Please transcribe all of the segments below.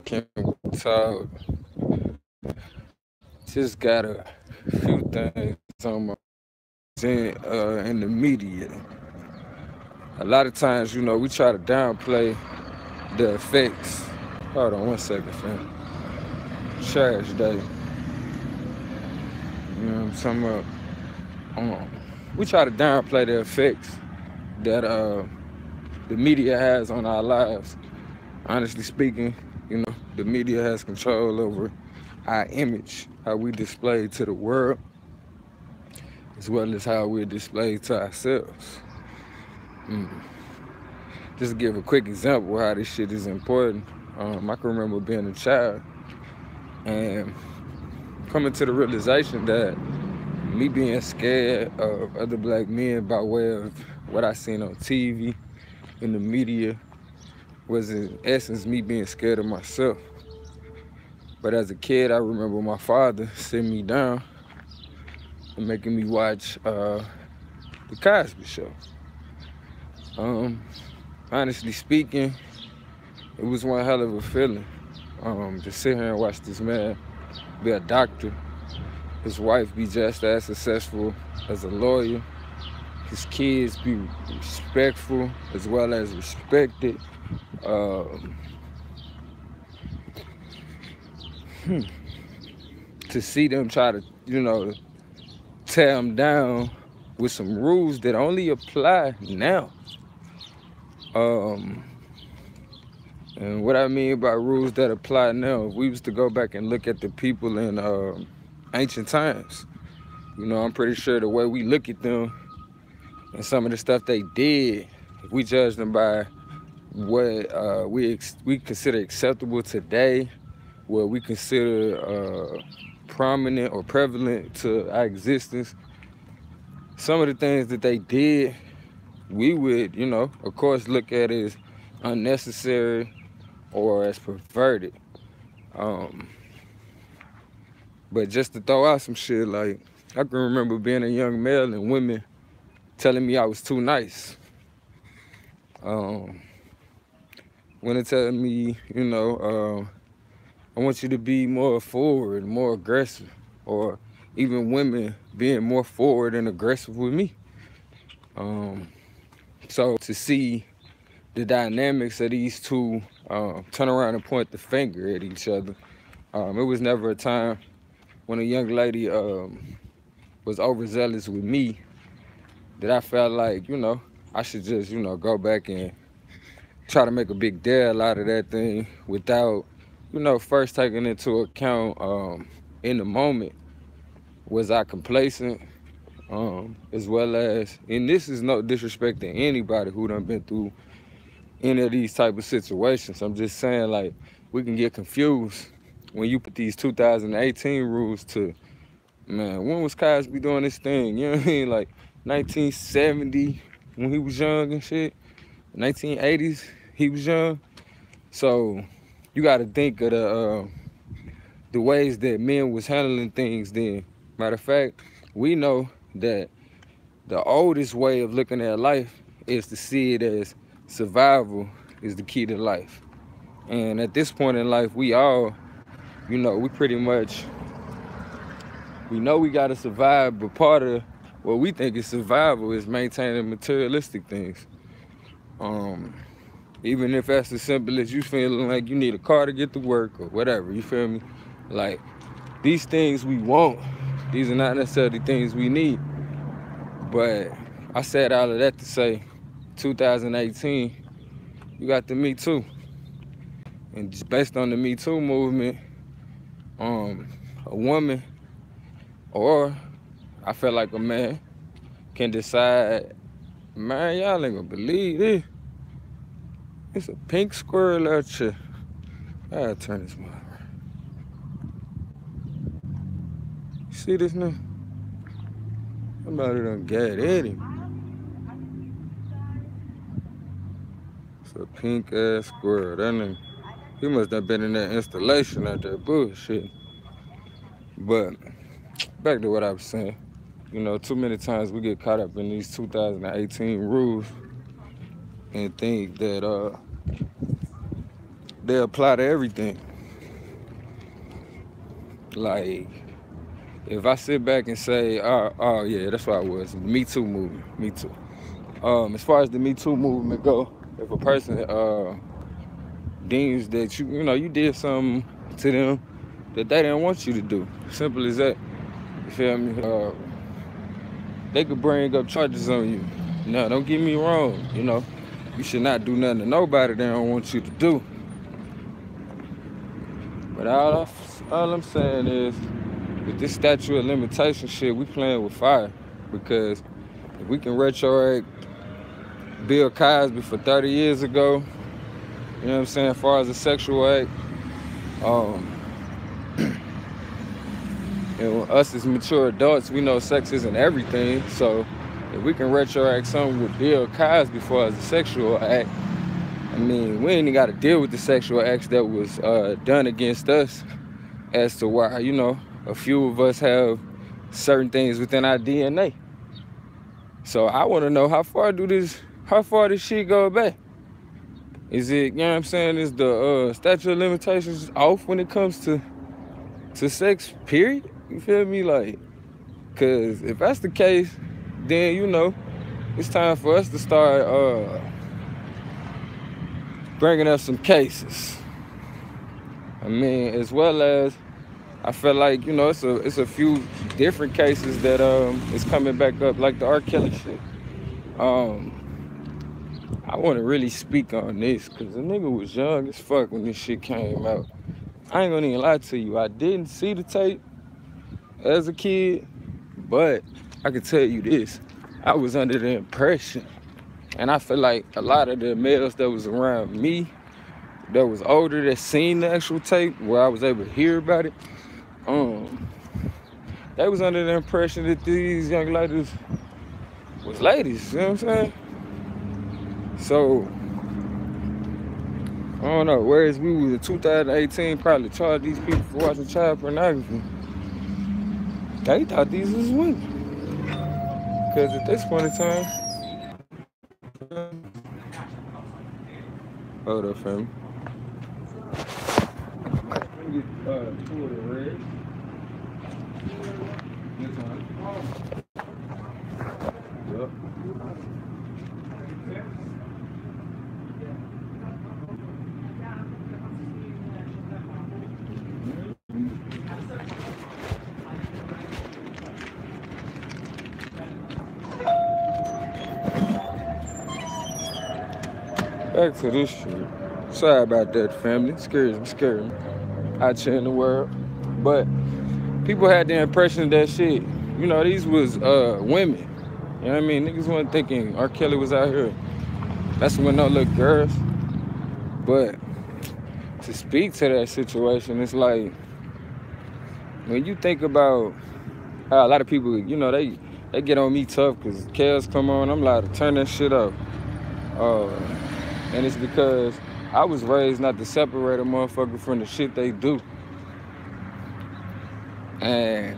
Can talk. Just got a few things on my in the media. A lot of times, we try to downplay the effects. Hold on one second, fam. Trash day. You know what I'm talking about? We try to downplay the effects that the media has on our lives. Honestly speaking, the media has control over our image, how we display to the world, as well as how we're displayed to ourselves. Just to give a quick example of how this shit is important. I can remember being a child and coming to the realization that me being scared of other black men by way of what I seen on TV, in the media, was in essence me being scared of myself. But as a kid, I remember my father sitting me down and making me watch the Cosby Show. Honestly speaking, it was one hell of a feeling to sit here and watch this man be a doctor, his wife be just as successful as a lawyer, his kids be respectful as well as respected. To see them try to, tear him down with some rules that only apply now. And what I mean by rules that apply now, if we was to go back and look at the people in ancient times, I'm pretty sure the way we look at them and some of the stuff they did, if we judge them by what we consider acceptable today, what we consider prominent or prevalent to our existence, some of the things that they did, we would, of course, look at as unnecessary or as perverted. But just to throw out some shit, like, I can remember being a young male and women telling me I was too nice. Women telling me, I want you to be more forward, more aggressive, or even women being more forward and aggressive with me. So to see the dynamics of these two turn around and point the finger at each other, it was never a time when a young lady was overzealous with me that I felt like, I should just, go back and try to make a big deal out of that thing without, first taking into account in the moment, was I complacent? As well as, and this is no disrespect to anybody who done been through any of these type of situations. I'm just saying, like, we can get confused when you put these 2018 rules to, man, when was Cosby doing this thing? You know what I mean? Like 1970 when he was young and shit. 1980s he was young. So you got to think of the ways that men was handling things then. Matter of fact, we know that the oldest way of looking at life is to see it as survival is the key to life. And at this point in life, we all, we pretty much, we know we got to survive, but part of what we think is survival is maintaining materialistic things. Even if that's as simple as you feeling like you need a car to get to work or whatever, you feel me? Like, these things we want, these are not necessarily things we need. But I said all of that to say, 2018, you got the Me Too. And just based on the Me Too movement, a woman, or I feel like a man, can decide, man, y'all ain't gonna believe this. It's a pink squirrel out here. I gotta turn this one around. You see this now? Somebody done got at him. It's a pink ass squirrel. That nigga, he must have been in that installation out there bullshit. But back to what I was saying. Too many times we get caught up in these 2018 rules and think that they apply to everything. Like, if I sit back and say, oh yeah, that's what I was, Me Too movement, Me Too. As far as the Me Too movement go, if a person deems that you did something to them that they didn't want you to do, simple as that. You feel me? They could bring up charges on you. Now, don't get me wrong, you should not do nothing to nobody they don't want you to do. But all I'm saying is, with this statute of limitation shit, we playing with fire. Because if we can retroact Bill Cosby for 30 years ago, you know what I'm saying, as far as a sexual act, and us as mature adults, we know sex isn't everything. So if we can retroact something with Bill Cosby as far as a sexual act, I mean, we ain't got to deal with the sexual acts that was done against us as to why, a few of us have certain things within our DNA. So I want to know, how far this shit go back? Is it, you know what I'm saying, is the statute of limitations off when it comes to sex, period? You feel me? Like, because if that's the case, then, it's time for us to start bringing up some cases. I mean, as well as, I feel like, it's a few different cases that is coming back up, like the R. Kelly shit. I want to really speak on this because the nigga was young as fuck when this shit came out. I ain't gonna even lie to you. I didn't see the tape as a kid, but I can tell you this. I was under the impression, and I feel like a lot of the males that was around me, that was older, that seen the actual tape, where I was able to hear about it, they was under the impression that these young ladies was ladies, you know what I'm saying? So, I don't know, whereas we was in 2018 probably charged these people for watching child pornography, they thought these was women. Because at this point in time, hold up, fam. Get two of the red. This one. Yep. Back to this shit. Sorry about that, family. Scares me. Out here in the world. But people had the impression that shit, these was women. You know what I mean? Niggas wasn't thinking R. Kelly was out here. That's when no little girls. But to speak to that situation, it's like, when you think about how a lot of people, they get on me tough because Kels come on, I'm like, turn that shit up. And it's because I was raised not to separate a motherfucker from the shit they do. And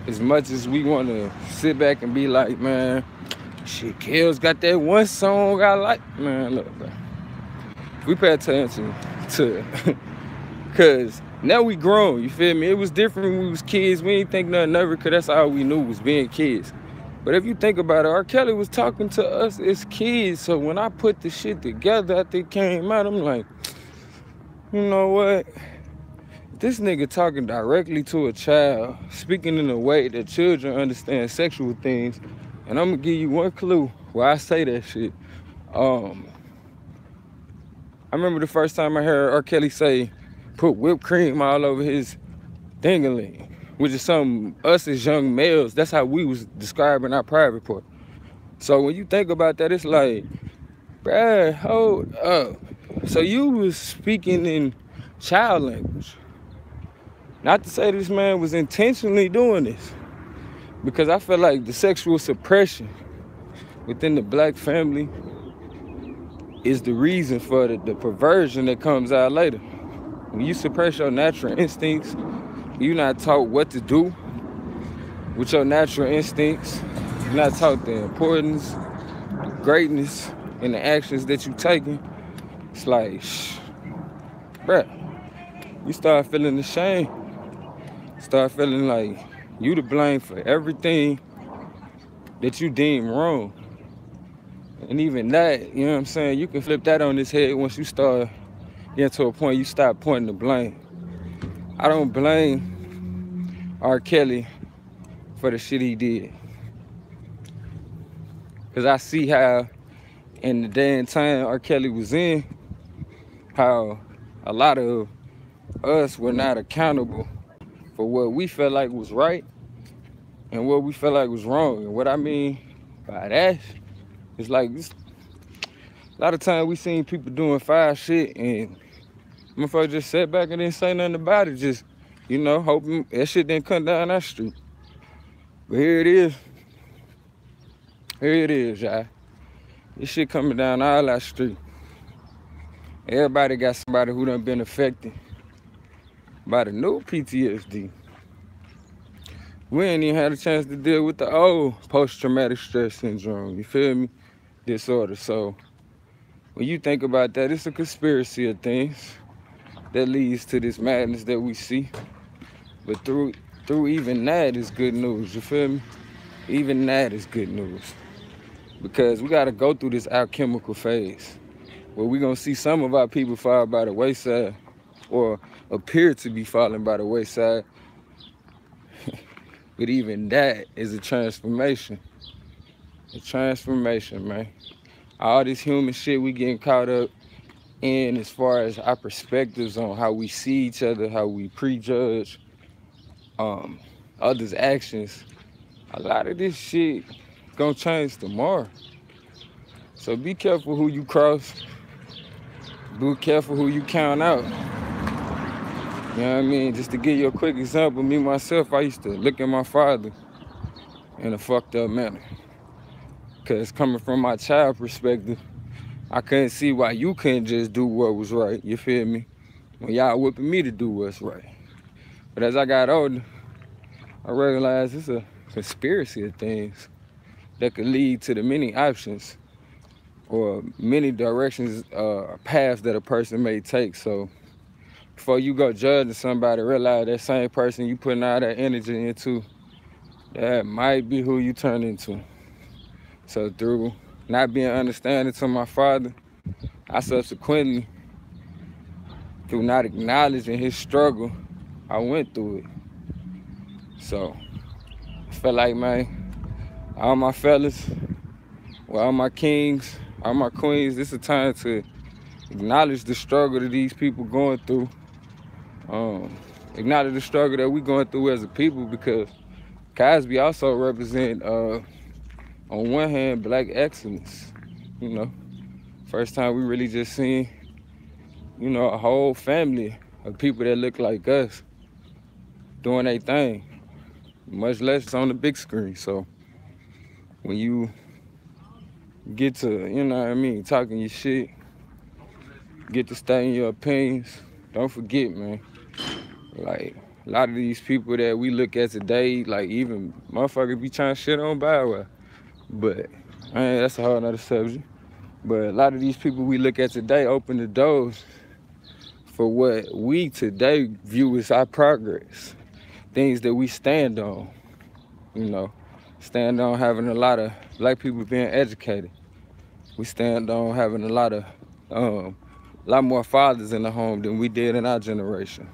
as much as we want to sit back and be like, man, shit, Kels got that one song I like. Man, look, bro. We pay attention to because now we grown, you feel me? It was different when we was kids. We didn't think nothing of it because that's all we knew was being kids. But if you think about it, R. Kelly was talking to us as kids. So when I put the shit together after it came out, I'm like, you know what? This nigga talking directly to a child, speaking in a way that children understand sexual things. And I'm gonna give you one clue why I say that shit. I remember the first time I heard R. Kelly say, put whipped cream all over his ding-a-ling, which is something us as young males, that's how we was describing our private part. So when you think about that, it's like, bruh, hold up. So you was speaking in child language. Not to say this man was intentionally doing this, because I feel like the sexual suppression within the black family is the reason for the perversion that comes out later. When you suppress your natural instincts, you're not taught what to do with your natural instincts. You're not taught the importance, the greatness, and the actions that you're taking. It's like, bruh, you start feeling the shame. Start feeling like you to blame for everything that you deem wrong. And even that, you know what I'm saying, you can flip that on his head once you start getting to a point you stop pointing the blame. I don't blame R. Kelly for the shit he did. Because I see how in the day and time R. Kelly was in, how a lot of us were not accountable for what we felt like was right and what we felt like was wrong. And what I mean by that is like this, a lot of times we seen people doing foul shit and motherfuckers just sat back and didn't say nothing about it. Just, you know, hoping that shit didn't come down that street. But here it is. Here it is, y'all. This shit coming down all that street. Everybody got somebody who done been affected by the new PTSD. We ain't even had a chance to deal with the old post-traumatic stress syndrome, you feel me? Disorder. So when you think about that, it's a conspiracy of things that leads to this madness that we see. But through even that is good news, you feel me? Even that is good news. Because we gotta go through this alchemical phase where we gonna see some of our people fall by the wayside or appear to be falling by the wayside. But even that is a transformation. A transformation, man. All this human shit we getting caught up in as far as our perspectives on how we see each other, how we prejudge others' actions. A lot of this shit gonna change tomorrow. So be careful who you cross. Be careful who you count out. You know what I mean? Just to give you a quick example, me myself, I used to look at my father in a fucked up manner. Cause coming from my child perspective, I couldn't see why you couldn't just do what was right, you feel me? When y'all whipping me to do what's right. But as I got older, I realized it's a conspiracy of things that could lead to the many options or many directions, paths that a person may take. So before you go judging somebody, realize that same person you putting all that energy into, that might be who you turn into. So through not being understanding to my father, I subsequently, through not acknowledging his struggle, I went through it. So I feel like, man, all my fellas, well, all my kings, all my queens, this is a time to acknowledge the struggle that these people going through. Acknowledge the struggle that we going through as a people, because Cosby also represent, on one hand, black excellence. You know, first time we really just seen, you know, a whole family of people that look like us doing their thing, much less on the big screen. So when you get to, you know what I mean, talking your shit, get to stating your opinions, don't forget, man, like, a lot of these people that we look at today, like, even motherfuckers be trying to shit on Bow Wow. But, man, that's a whole nother subject. But a lot of these people we look at today open the doors for what we today view as our progress. Things that we stand on, you know. Stand on having a lot of black people being educated. We stand on having a lot more fathers in the home than we did in our generation.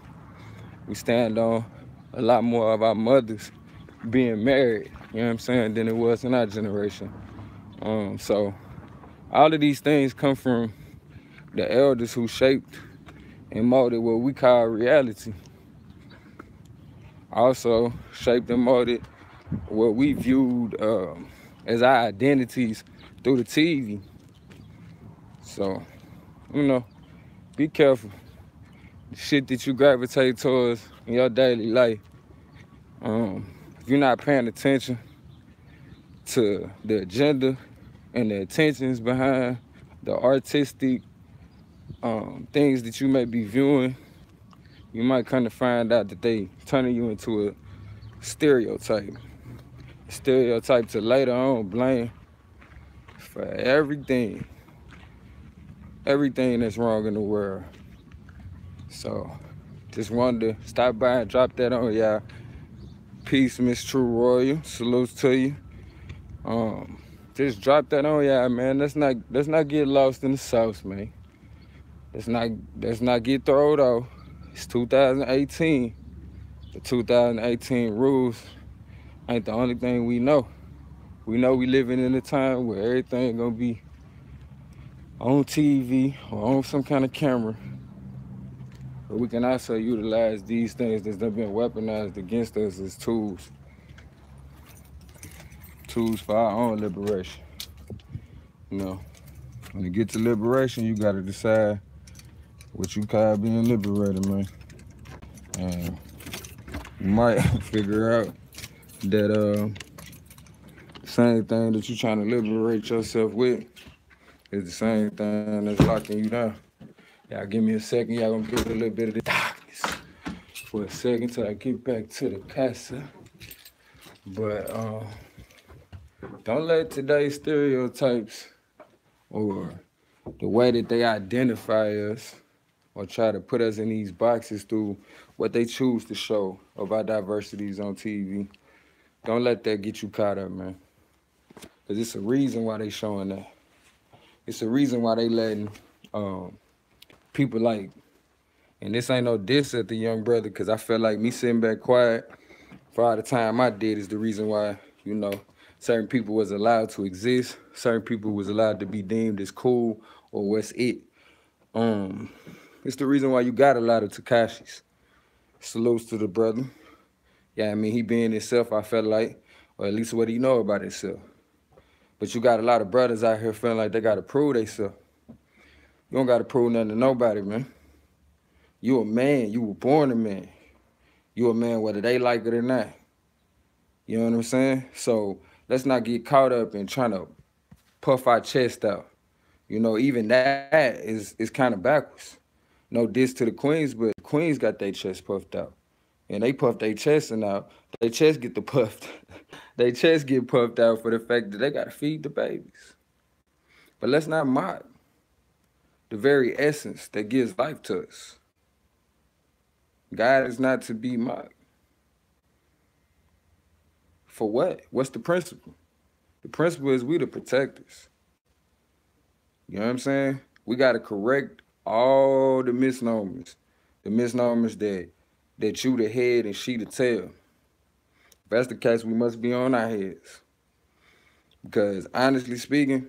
We stand on a lot more of our mothers being married, you know what I'm saying, than it was in our generation. So all of these things come from the elders who shaped and molded what we call reality. Also shaped and molded what we viewed as our identities through the TV. So, you know, be careful. The shit that you gravitate towards in your daily life. If you're not paying attention to the agenda and the intentions behind the artistic things that you may be viewing, you might kind of find out that they turning you into a stereotype. A stereotype to later on blame for everything that's wrong in the world. So just wanted to stop by and drop that on y'all. Peace, Miss True Royal. Salutes to you. Just drop that on y'all, man. Let's not get lost in the sauce, man. Let's not let's not get thrown off. It's 2018. The 2018 rules ain't the only thing we know. We know we living in a time where everything gonna be on TV or on some kind of camera. But we can also utilize these things that's been weaponized against us as tools for our own liberation. You know, when you get to liberation, you gotta decide what you call being liberated, man. And you might figure out that same thing that you're trying to liberate yourself with is the same thing that's locking you down. Y'all give me a second. Y'all gonna get a little bit of the darkness for a second till I get back to the casa. But don't let today's stereotypes or the way that they identify us or try to put us in these boxes through what they choose to show of our diversities on TV. Don't let that get you caught up, man. Because it's a reason why they showing that. It's a reason why they letting people like, and this ain't no diss at the young brother, because I feel like me sitting back quiet for all the time I did is the reason why, you know, certain people was allowed to exist. Certain people was allowed to be deemed as cool or what's it. It's the reason why you got a lot of Takashis. Salutes to the brother. Yeah, I mean, he being himself, I felt like, or at least what he know about himself. But you got a lot of brothers out here feeling like they got to prove themselves. You don't got to prove nothing to nobody, man. You a man. You were born a man. You a man whether they like it or not. You know what I'm saying? So let's not get caught up in trying to puff our chest out. You know, even that is kind of backwards. No diss to the queens, but the queens got their chest puffed out. And they puff their chest and out. Their chest get the puffed. Their chest get puffed out for the fact that they got to feed the babies. But let's not mock the very essence that gives life to us. God is not to be mocked. For what? What's the principle? The principle is we the protectors. You know what I'm saying? We got to correct all the misnomers that you the head and she the tail. If that's the case, we must be on our heads. Because honestly speaking,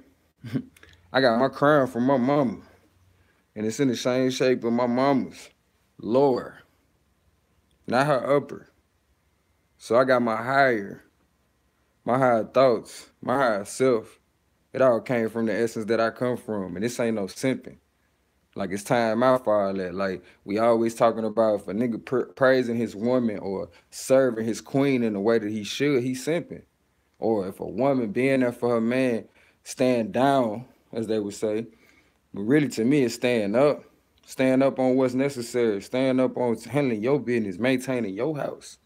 I got my crown from my mama, and it's in the same shape of my mama's lower, not her upper. So I got my higher thoughts, my higher self. It all came from the essence that I come from, and this ain't no simping. Like, it's time out for all that. Like, we always talking about if a nigga praising his woman or serving his queen in the way that he should, he's simping. Or if a woman being there for her man, stand down, as they would say. But really, to me, it's stand up. Stand up on what's necessary. Stand up on handling your business, maintaining your house.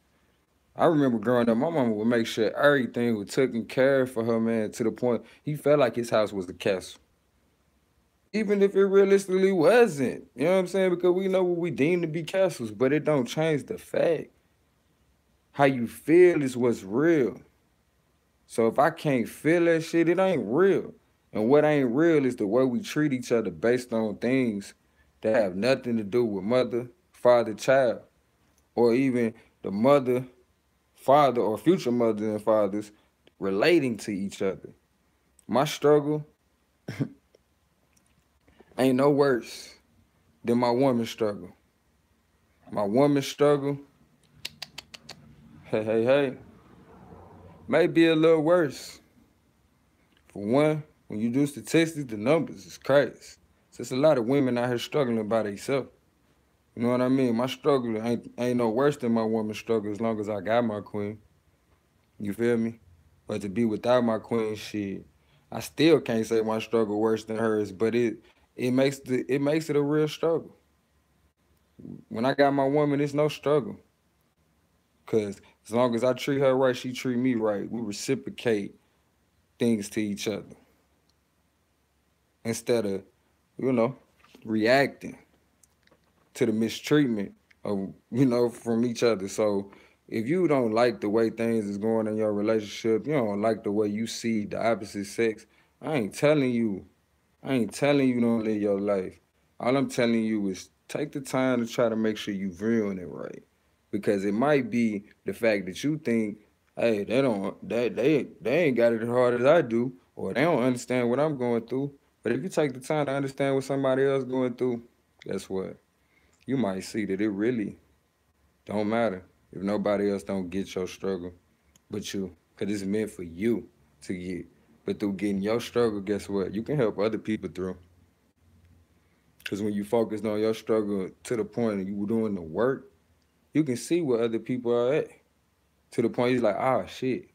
I remember growing up, my mama would make sure everything was taken care of for her man to the point he felt like his house was a castle. Even if it realistically wasn't. You know what I'm saying? Because we know what we deem to be castles, but it don't change the fact. How you feel is what's real. So if I can't feel that shit, it ain't real. And what ain't real is the way we treat each other based on things that have nothing to do with mother, father, child, or even the mother, father, or future mothers and fathers relating to each other. My struggle ain't no worse than my woman's struggle. My woman's struggle, hey, may be a little worse. For one, when you do statistics, the numbers is crazy. So it's a lot of women out here struggling by themselves. You know what I mean? My struggle ain't no worse than my woman's struggle as long as I got my queen. You feel me? But to be without my queen, shit, I still can't say my struggle worse than hers, but it makes it a real struggle. When I got my woman, it's no struggle. Cause as long as I treat her right, she treat me right. We reciprocate things to each other. Instead of, reacting to the mistreatment of, from each other. So if you don't like the way things is going in your relationship, you don't like the way you see the opposite sex, I ain't telling you. I ain't telling you don't live your life. All I'm telling you is take the time to try to make sure you viewing it right. Because it might be the fact that you think, hey, they ain't got it as hard as I do, or they don't understand what I'm going through. But if you take the time to understand what somebody else going through, guess what? You might see that it really don't matter if nobody else don't get your struggle but you. Because it's meant for you to get. But through getting your struggle, guess what? You can help other people through. Because when you focused on your struggle to the point that you were doing the work, you can see where other people are at. To the point you're like, ah, shit.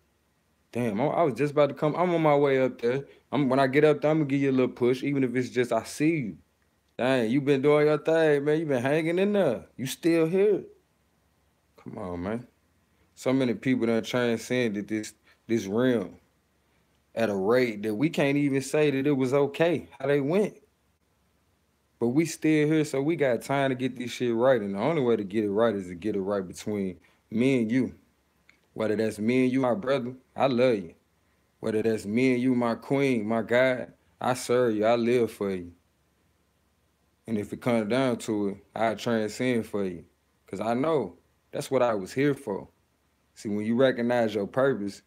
Damn, I was just about to come. I'm on my way up there. When I get up there, I'm going to give you a little push, even if it's just I see you. Dang, you been doing your thing, man. You been hanging in there. You still here. Come on, man. So many people done transcended this realm at a rate that we can't even say that it was okay how they went. But we still here, so we got time to get this shit right. And the only way to get it right is to get it right between me and you. Whether that's me and you, my brother, I love you. Whether that's me and you, my queen, my God, I serve you, I live for you. And if it comes down to it, I transcend for you. Because I know that's what I was here for. See, when you recognize your purpose,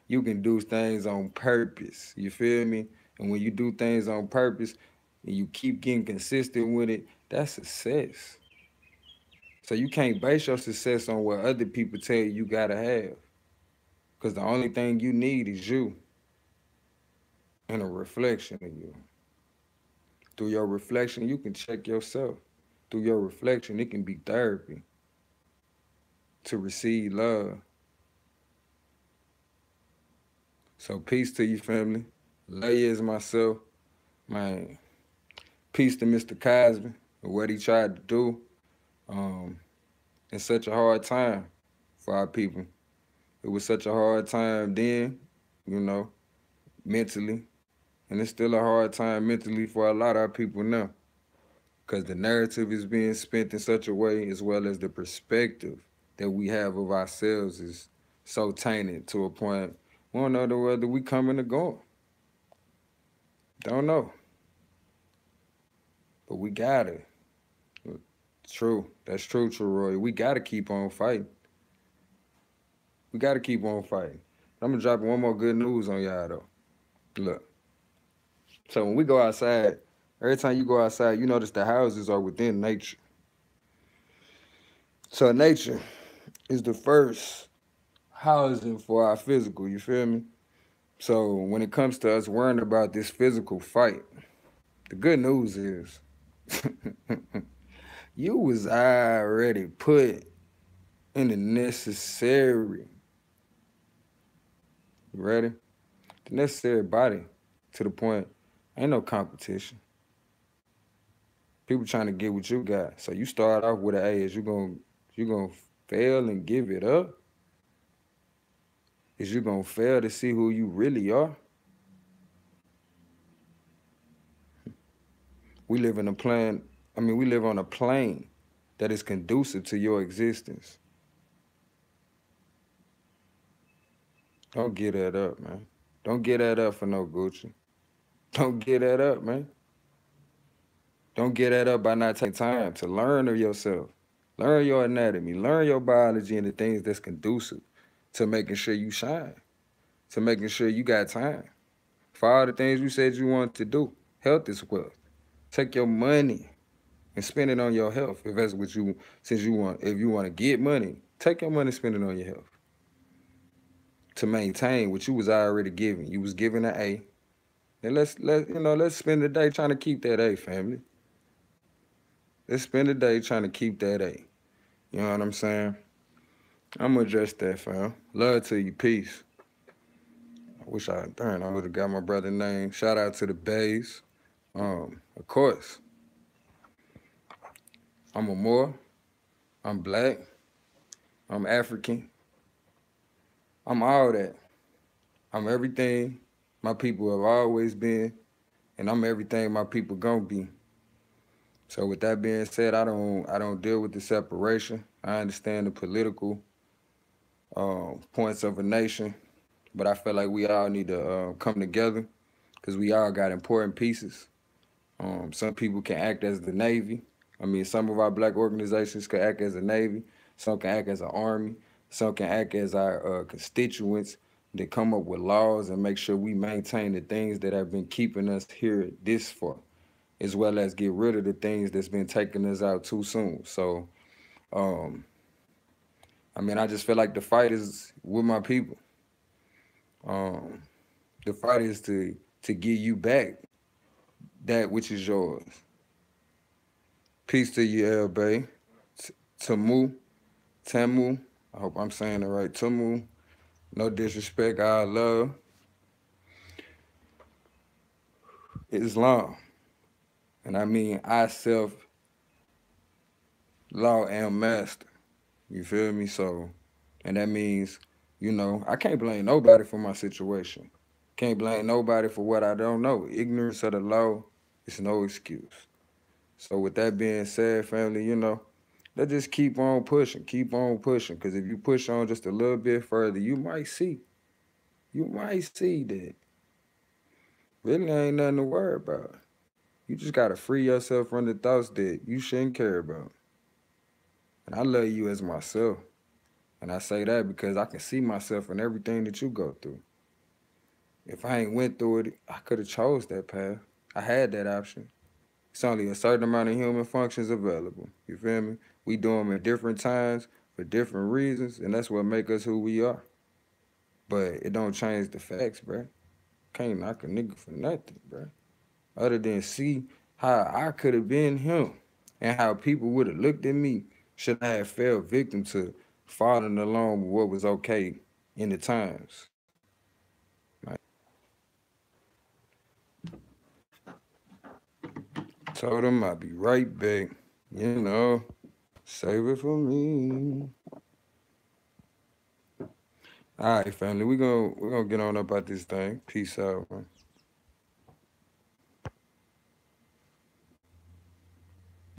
you can do things on purpose. You feel me? And when you do things on purpose and you keep getting consistent with it, that's success. So you can't base your success on what other people tell you gotta have. Because the only thing you need is you and a reflection of you. Through your reflection, you can check yourself. Through your reflection, it can be therapy to receive love. So peace to you, family. Love you as myself. Man, peace to Mr. Cosby and what he tried to do. It's such a hard time for our people. It was such a hard time then, mentally. And it's still a hard time mentally for a lot of our people now. Because the narrative is being spent in such a way, as well as the perspective that we have of ourselves is so tainted to a point we don't know whether we coming or going. Don't know. But we gotta. True. That's true, Roy. We gotta keep on fighting. We gotta keep on fighting. I'm gonna drop one more good news on y'all though. Look. So when we go outside, every time you go outside, you notice the houses are within nature. So nature is the first housing for our physical, you feel me? So when it comes to us worrying about this physical fight, the good news is you was already put in the necessary, you ready? The necessary body to the point, ain't no competition. People trying to get what you got. So you start off with an A, is you gonna fail and give it up? Is you gonna fail to see who you really are? We live on a plane that is conducive to your existence. Don't get that up, man. Don't get that up for no Gucci. Don't get that up, man. Don't get that up by not taking time to learn of yourself. Learn your anatomy. Learn your biology and the things that's conducive to making sure you shine. To making sure you got time. For all the things you said you wanted to do. Health is wealth. Take your money and spend it on your health. If that's what if you want to get money, take your money and spend it on your health. To maintain what you was already giving. You was giving an A. And let's spend the day trying to keep that A, family. Let's spend the day trying to keep that A. You know what I'm saying? I'm gonna address that, fam. Love to you. Peace. I would have got my brother's name. Shout out to the Bays. Of course. I'm a Moor. I'm black. I'm African. I'm all that. I'm everything my people have always been, and I'm everything my people gonna be. So with that being said, I don't deal with the separation. I understand the political points of a nation, but I feel like we all need to come together because we all got important pieces. Some people can act as the Navy. I mean, some of our black organizations can act as a Navy. Some can act as an Army. Some can act as our constituents that come up with laws and make sure we maintain the things that have been keeping us here this far, as well as get rid of the things that's been taking us out too soon. So, um, I mean, I just feel like the fight is with my people. Um, the fight is to give you back that which is yours. Peace to you, El Bay. Tamu, Tamu. I hope I'm saying it right. Tamu. No disrespect. I love Islam. And I mean, I self law am master. You feel me? So, and that means, I can't blame nobody for my situation. Can't blame nobody for what I don't know. Ignorance of the law is no excuse. So, with that being said, family, let's just keep on pushing, keep on pushing. Because if you push on just a little bit further, you might see that really ain't nothing to worry about. You just got to free yourself from the thoughts that you shouldn't care about. And I love you as myself. And I say that because I can see myself in everything that you go through. If I ain't went through it, I could have chose that path. I had that option. It's only a certain amount of human functions available. You feel me? We do them at different times for different reasons, and that's what make us who we are. But it don't change the facts, bruh. Can't knock a nigga for nothing, bruh. Other than see how I could have been him and how people would have looked at me should I have fell victim to following along with what was okay in the times. Like, told him I'd be right back. You know, save it for me. All right, family, we gonna get on up about this thing. Peace out, man.